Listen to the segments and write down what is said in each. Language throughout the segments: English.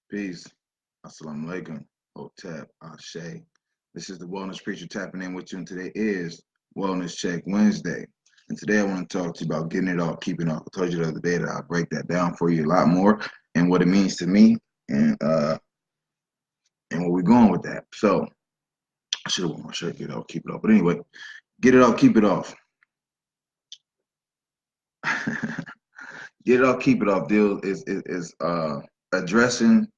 Peace. Assalamu alaikum. Hotep. Ashe. This is the Wellness Preacher tapping in with you, and today is Wellness Check Wednesday. And today I want to talk to you about getting it off, keeping it off. I told you the other day that I'll break that down for you a lot more and what it means to me and where we're going with that. So I should have worn my shirt, get it off, keep it off. But anyway, get it off, keep it off. Get it off, keep it off deal is addressing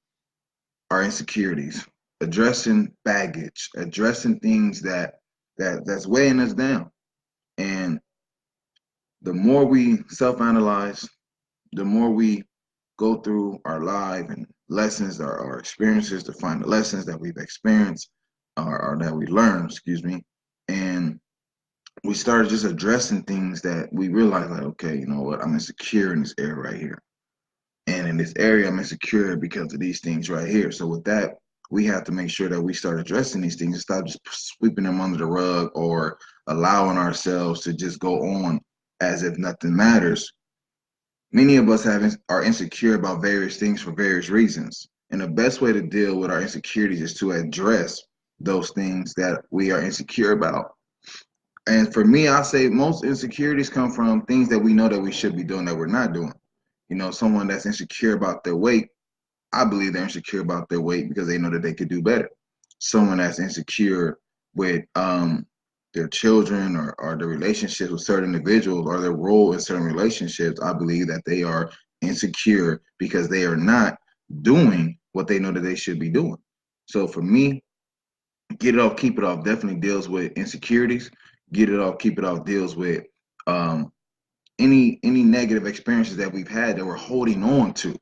our insecurities, addressing baggage, addressing things that's weighing us down. And the more we self-analyze, the more we go through our life and lessons, our experiences to find the lessons that we've experienced or that we learned, excuse me, and we started just addressing things that we realized like, okay, you know what, I'm insecure in this area right here. And in this area, I'm insecure because of these things right here. So with that, we have to make sure that we start addressing these things and stop just sweeping them under the rug or allowing ourselves to just go on as if nothing matters. Many of us are insecure about various things for various reasons. And the best way to deal with our insecurities is to address those things that we are insecure about. And for me, I say most insecurities come from things that we know that we should be doing that we're not doing. You know, someone that's insecure about their weight, I believe they're insecure about their weight because they know that they could do better. Someone that's insecure with their children or their relationships with certain individuals or their role in certain relationships, I believe that they are insecure because they are not doing what they know that they should be doing. So for me, get it off, keep it off definitely deals with insecurities. Get it off, keep it off deals with um, any negative experiences that we've had that we're holding on to.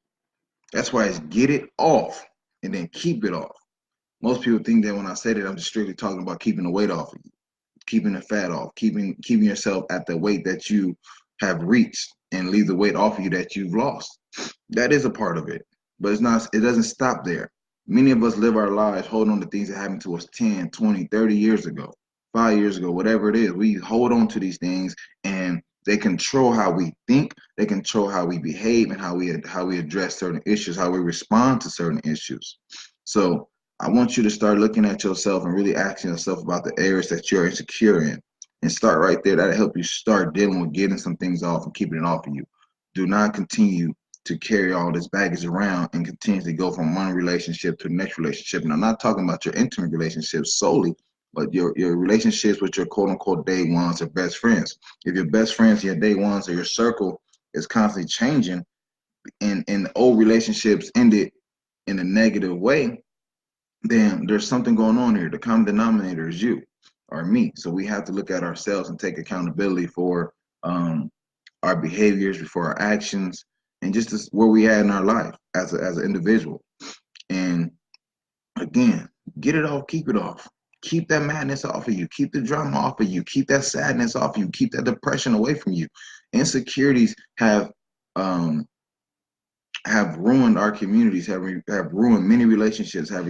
That's why it's get it off and then keep it off. Most people think that when I say that, I'm just strictly talking about keeping the weight off of you, keeping the fat off, keeping yourself at the weight that you have reached and leave the weight off of you that you've lost. That is a part of it, but it's not. It doesn't stop there. Many of us live our lives holding on to things that happened to us 10, 20, 30 years ago, 5 years ago, whatever it is. We hold on to these things and they control how we think, they control how we behave and how we address certain issues, how we respond to certain issues. So I want you to start looking at yourself and really asking yourself about the areas that you're insecure in. And start right there. That'll help you start dealing with getting some things off and keeping it off of you. Do not continue to carry all this baggage around and continuously go from one relationship to the next relationship. And I'm not talking about your intimate relationships solely, but your relationships with your quote unquote day ones or best friends. If your best friends, your day ones, or your circle is constantly changing and old relationships ended in a negative way, then there's something going on here. The common denominator is you or me. So we have to look at ourselves and take accountability for our behaviors, before our actions, and just where we at in our life as an individual. And again, get it off, keep it off. Keep that madness off of you. Keep the drama off of you. Keep that sadness off of you. Keep that depression away from you. Insecurities um, have ruined our communities. Have ruined many relationships. Have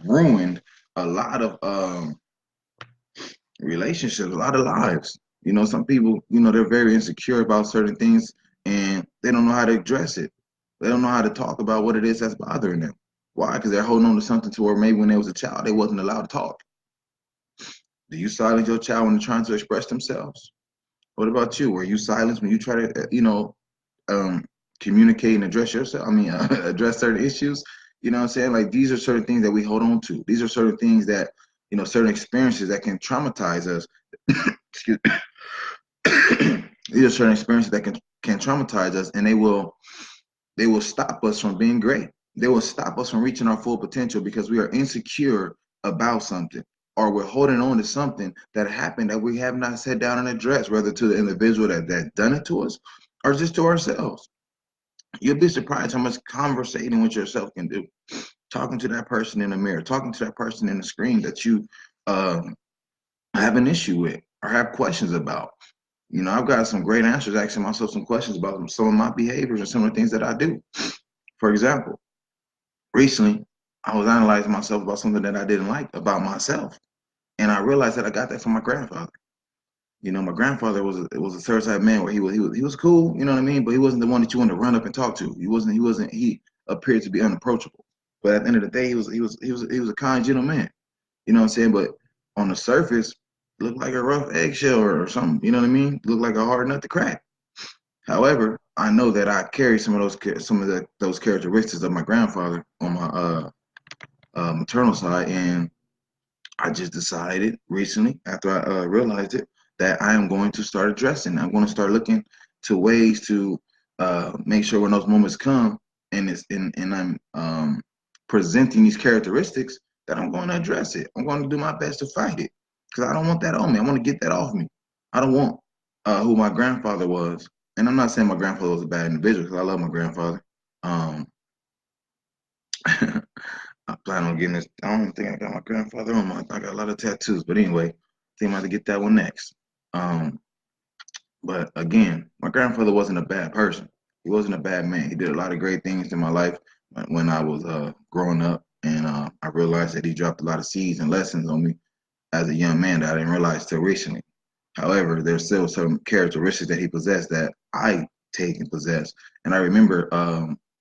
ruined a lot of relationships, a lot of lives. You know, some people, you know, they're very insecure about certain things and they don't know how to address it. They don't know how to talk about what it is that's bothering them. Why? Because they're holding on to something to where maybe when they was a child, they wasn't allowed to talk. Do you silence your child when they're trying to express themselves? What about you? Were you silenced when you try to, um, communicate and address yourself? I mean, address certain issues. You know what I'm saying? Like these are certain things that we hold on to. These are certain things that, you know, certain experiences that can traumatize us. Excuse These are certain experiences that can traumatize us, and they will stop us from being great. They will stop us from reaching our full potential because we are insecure about something, or we're holding on to something that happened that we have not sat down and addressed, whether to the individual that done it to us or just to ourselves. You'll be surprised how much conversating with yourself can do. Talking to that person in the mirror, talking to that person in the screen that you um, have an issue with or have questions about. You know, I've got some great answers asking myself some questions about some of my behaviors and some of the things that I do. For example, recently I was analyzing myself about something that I didn't like about myself. And I realized that I got that from my grandfather. You know, my grandfather was a certain type of man where he was cool, you know what I mean? But he wasn't the one that you want to run up and talk to. He appeared to be unapproachable. But at the end of the day, he was a kind gentleman. You know what I'm saying? But on the surface, looked like a rough eggshell or something. You know what I mean? Looked like a hard nut to crack. However, I know that I carry those characteristics of my grandfather on my maternal side, and I just decided recently, after I realized it, that I am going to start addressing. I'm going to start looking to ways to make sure when those moments come, and I'm presenting these characteristics, that I'm going to address it. I'm going to do my best to fight it because I don't want that on me. I want to get that off me. I don't want who my grandfather was, and I'm not saying my grandfather was a bad individual because I love my grandfather. Um, I plan on getting this. I don't think I got my grandfather on my. I got a lot of tattoos, but anyway, I think I'm about to get that one next. Um, but again, my grandfather wasn't a bad person. He wasn't a bad man. He did a lot of great things in my life when I was growing up, and I realized that he dropped a lot of seeds and lessons on me as a young man that I didn't realize till recently. However, there's still some characteristics that he possessed that I take and possess. And I remember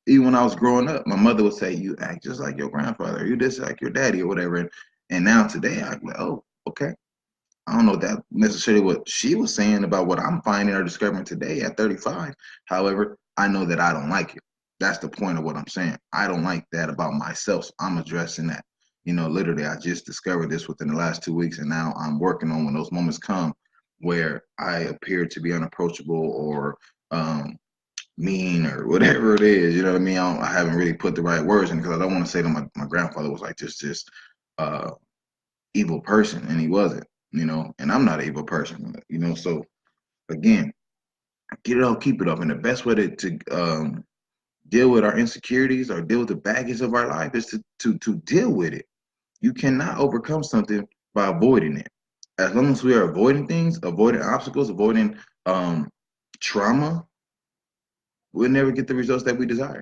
even when I was growing up, my mother would say, "You act just like your grandfather. You just like your daddy, or whatever." And now today, I'm like, "Oh, okay." I don't know that necessarily what she was saying about what I'm finding or discovering today at 35. However, I know that I don't like it. That's the point of what I'm saying. I don't like that about myself. So I'm addressing that. Literally, I just discovered this within the last 2 weeks, and now I'm working on when those moments come where I appear to be unapproachable or um, mean or whatever it is. You know what I mean? I haven't really put the right words in because I don't want to say that my grandfather was like just uh, evil person, and he wasn't, and I'm not an evil person, so again, get it up, keep it up. And the best way to deal with our insecurities or deal with the baggage of our life is to deal with it. You cannot overcome something by avoiding it. As long as we are avoiding things, avoiding obstacles, avoiding trauma, we'll never get the results that we desire.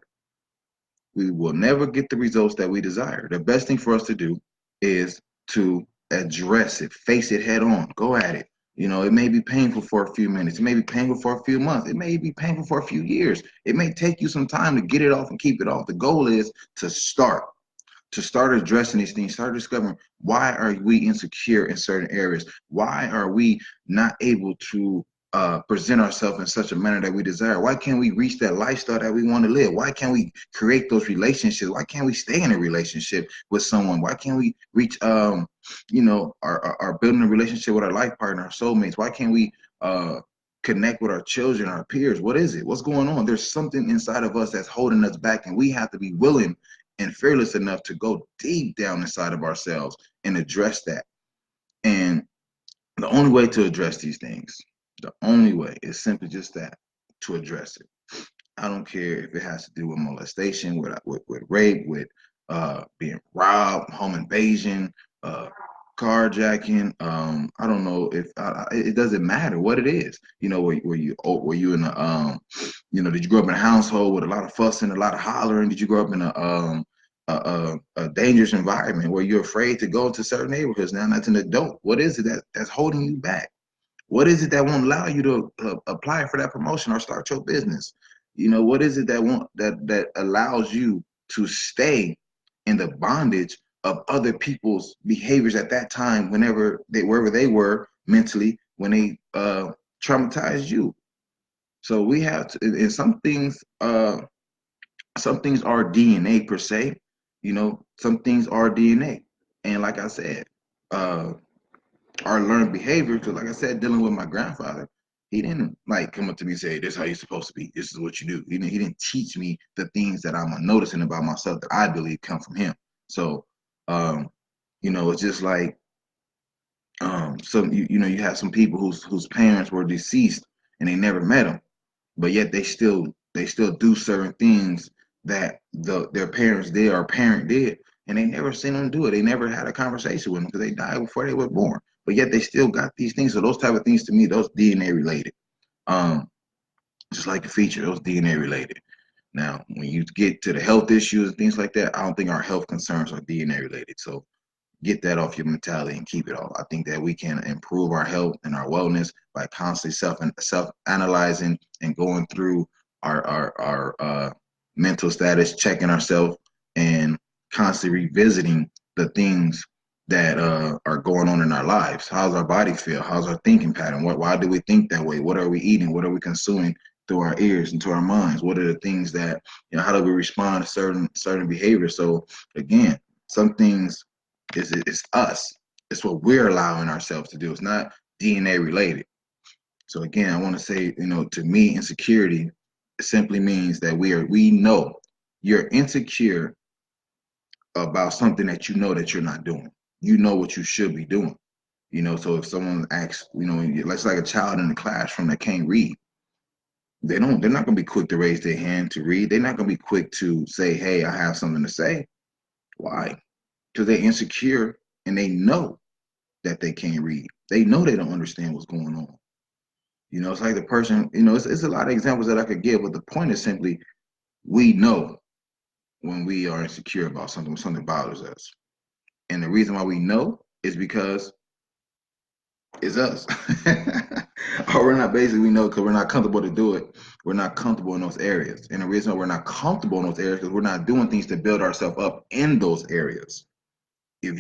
We will never get the results that we desire. The best thing for us to do is to address it, face it head on, go at it. It may be painful for a few minutes, it may be painful for a few months, it may be painful for a few years. It may take you some time to get it off and keep it off. The goal is to start addressing these things, start discovering why are we insecure in certain areas? Why are we not able to present ourselves in such a manner that we desire? Why can't we reach that lifestyle that we want to live? Why can't we create those relationships? Why can't we stay in a relationship with someone? Why can't we reach, our building a relationship with our life partner, our soulmates? Why can't we connect with our children, our peers? What is it? What's going on? There's something inside of us that's holding us back, and we have to be willing and fearless enough to go deep down inside of ourselves and address that. And the only way to address these things, the only way is simply just that, to address it. I don't care if it has to do with molestation, with rape, with being robbed, home invasion, uh, carjacking. I don't know if it doesn't matter what it is. Were you in did you grow up in a household with a lot of fussing, a lot of hollering? Did you grow up in a dangerous environment where you're afraid to go into certain neighborhoods? Now that's an adult. What is it that's holding you back? What is it that won't allow you to apply for that promotion or start your business? What is it that allows you to stay in the bondage of other people's behaviors at that time, wherever they were mentally, when they traumatized you? So we have to, and some things are DNA per se. Some things are DNA, and like I said, uh, our learned behavior. Because, like I said, dealing with my grandfather, he didn't like come up to me and say, "This is how you're supposed to be. This is what you do." He didn't teach me the things that I'm noticing about myself that I believe come from him. So, um, it's just like you have some people whose parents were deceased and they never met them, but yet they still do certain things that their parents did or parent did, and they never seen them do it. They never had a conversation with them because they died before they were born. But yet they still got these things. So those type of things, to me, those DNA related. Um, just like the feature, those DNA related. Now, when you get to the health issues and things like that, I don't think our health concerns are DNA related. So get that off your mentality and keep it off. I think that we can improve our health and our wellness by constantly self analyzing and going through our mental status, checking ourselves, and constantly revisiting the things that are going on in our lives. How's our body feel? How's our thinking pattern? Why do we think that way? What are we eating? What are we consuming through our ears and to our minds? What are the things that, how do we respond to certain behaviors? So again, some things is us. It's what we're allowing ourselves to do. It's not DNA related. So again, I want to say, to me, insecurity simply means that we know you're insecure about something that you know that you're not doing. You know what you should be doing. So if someone asks, let's like a child in the classroom that can't read, they're not gonna be quick to raise their hand to read. They're not gonna be quick to say, hey, I have something to say. Why? Because they're insecure and they know that they can't read. They know they don't understand what's going on. It's like the person, it's a lot of examples that I could give, but the point is simply we know when we are insecure about something, when something bothers us. And the reason why we know is because it's us. Or we're not basically, we know because we're not comfortable to do it. We're not comfortable in those areas. And the reason why we're not comfortable in those areas is because we're not doing things to build ourselves up in those areas. If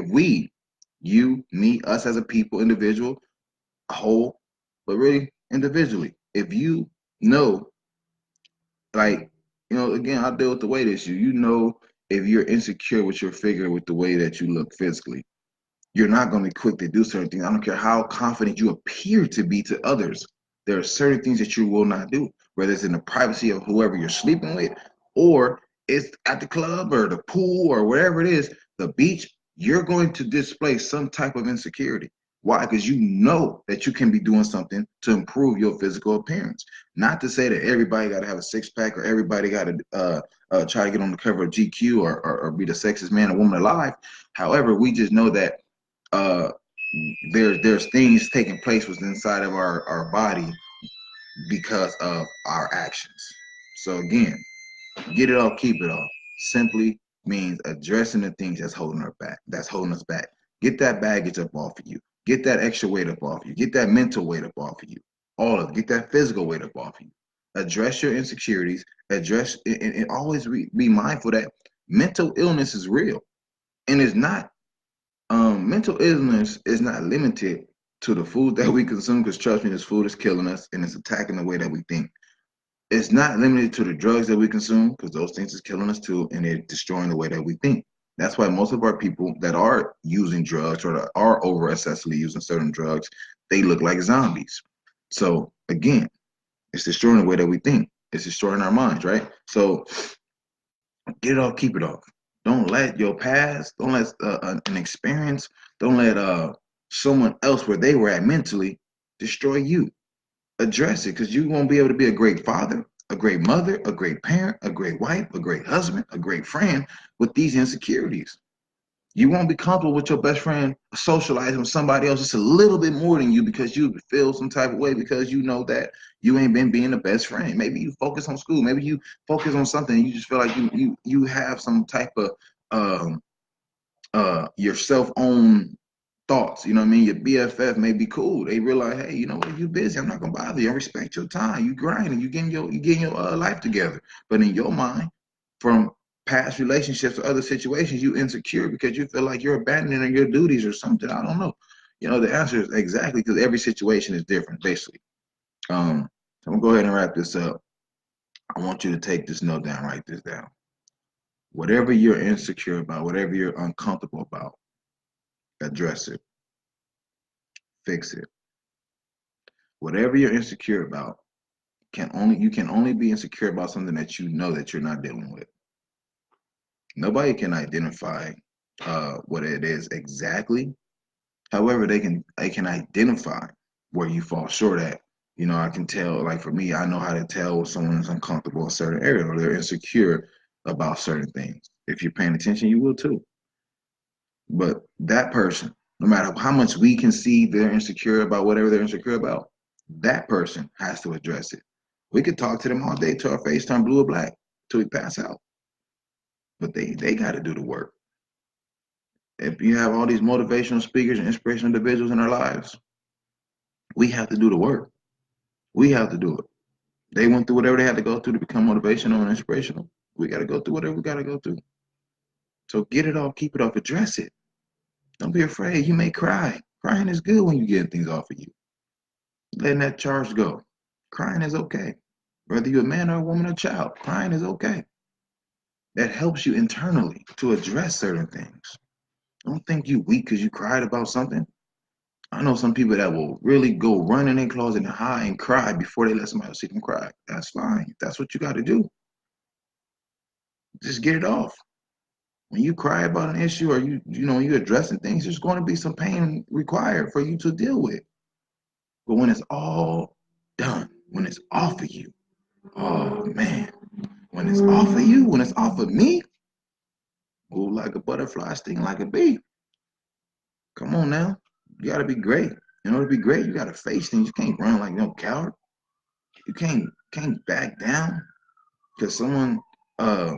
we, you, me, us as a people, individual, whole, but really individually, if you know, like, again, I deal with the weight issue. If you're insecure with your figure, with the way that you look physically, you're not going to be quick to do certain things. I don't care how confident you appear to be to others. There are certain things that you will not do, whether it's in the privacy of whoever you're sleeping with, or it's at the club or the pool or wherever it is, the beach. You're going to display some type of insecurity. Why? Because you know that you can be doing something to improve your physical appearance. Not to say that everybody got to have a six pack or everybody got to try to get on the cover of GQ or be the sexiest man or woman alive. However, we just know that uh there's things taking place within inside of our body because of our actions. So again, get it off, keep it off simply means addressing the things that's holding us back. Get that baggage up off of you. Get that extra weight up off you. Get that mental weight up off of you. All of it. Get that physical weight up off of you. Address your insecurities. Address and always be mindful that mental illness is real and it's not mental illness is not limited to the food that we consume, because trust me, this food is killing us and it's attacking the way that we think. It's not limited to the drugs that we consume, because those things is killing us too, and they're destroying the way that we think. That's why most of our people that are using drugs or that are over excessively using certain drugs, they look like zombies. So again, it's destroying the way that we think. It's destroying our minds, right? So get it off, keep it off. Don't let your past, don't let an experience, don't let someone else where they were at mentally destroy you. Address it, because you won't be able to be a great father, a great mother, a great parent, a great wife, a great husband, a great friend with these insecurities. You won't be comfortable with your best friend socializing with somebody else just a little bit more than you, because you feel some type of way, because you know that you ain't been being the best friend. Maybe you focus on school. Maybe you focus on something. And you just feel like you have some type of um, your self-owned thoughts. You know what I mean? Your BFF may be cool. They realize, hey, you know what? You busy. I'm not gonna bother you. I respect your time. You grinding. You getting your life together. But in your mind, from past relationships or other situations, you insecure because you feel like you're abandoning your duties or something. I don't know. The answer is exactly, because every situation is different, basically. So I'm gonna go ahead and wrap this up. I want you to take this note down, write this down. Whatever you're insecure about, whatever you're uncomfortable about, address it, fix it. Whatever you're insecure about, you can only be insecure about something that you know that you're not dealing with. Nobody can identify what it is exactly. However, they can identify where you fall short at. I can tell, like for me, I know how to tell when someone is uncomfortable in a certain area or they're insecure about certain things. If you're paying attention, you will too. But that person, no matter how much we can see they're insecure about whatever they're insecure about, that person has to address it. We could talk to them all day till our face turn blue or black till we pass out. But they got to do the work. If you have all these motivational speakers and inspirational individuals in our lives, we have to do the work. We have to do it. They went through whatever they had to go through to become motivational and inspirational. We got to go through whatever we got to go through. So get it off, keep it off, address it. Don't be afraid. You may cry. Crying is good when you get things off of you. Letting that charge go. Crying is okay. Whether you're a man or a woman or a child, crying is okay. That helps you internally to address certain things. Don't think you weak because you cried about something. I know some people that will really go run in their closet and hide and cry before they let somebody else see them cry. That's fine. If that's what you got to do. Just get it off. When you cry about an issue or you're addressing things, there's going to be some pain required for you to deal with. But when it's all done, when it's off of you, oh man, when it's off of you, when it's off of me, move like a butterfly, sting like a bee. Come on now. You gotta be great. In order to be great, you gotta face things. You can't run like no coward. You can't back down because someone uh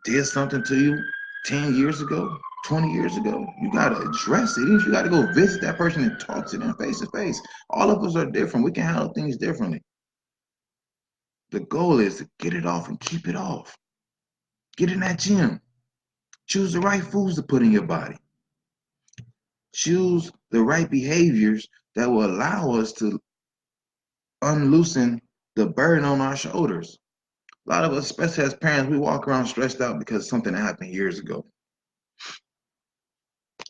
did something to you 10 years ago, 20 years ago. You gotta address it. Even if you gotta go visit that person and talk to them face to face. All of us are different. We can handle things differently. The goal is to get it off and keep it off. Get in that gym. Choose the right foods to put in your body. Choose the right behaviors that will allow us to unloosen the burden on our shoulders. A lot of us, especially as parents, we walk around stressed out because something happened years ago.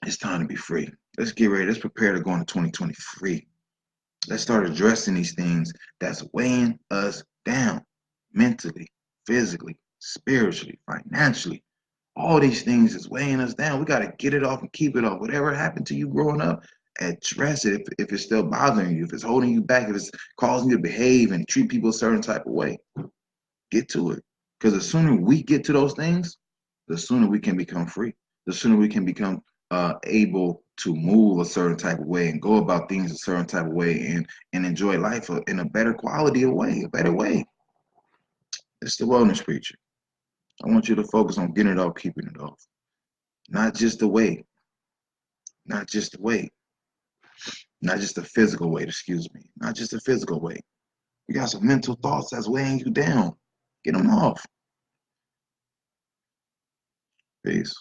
It's time to be free. Let's get ready. Let's prepare to go into 2023. Let's start addressing these things that's weighing us down mentally, physically, spiritually, financially. All these things is weighing us down. We got to get it off and keep it off. Whatever happened to you growing up, address it if it's still bothering you, if it's holding you back, if it's causing you to behave and treat people a certain type of way. Get to it. Because the sooner we get to those things, the sooner we can become free. The sooner we can become able to move a certain type of way and go about things a certain type of way and enjoy life in a better quality of way, a better way. It's the wellness preacher. I want you to focus on getting it off, keeping it off. Not just the weight, not just the weight, not just the physical weight, excuse me, not just the physical weight. You got some mental thoughts that's weighing you down. Get them off. Peace.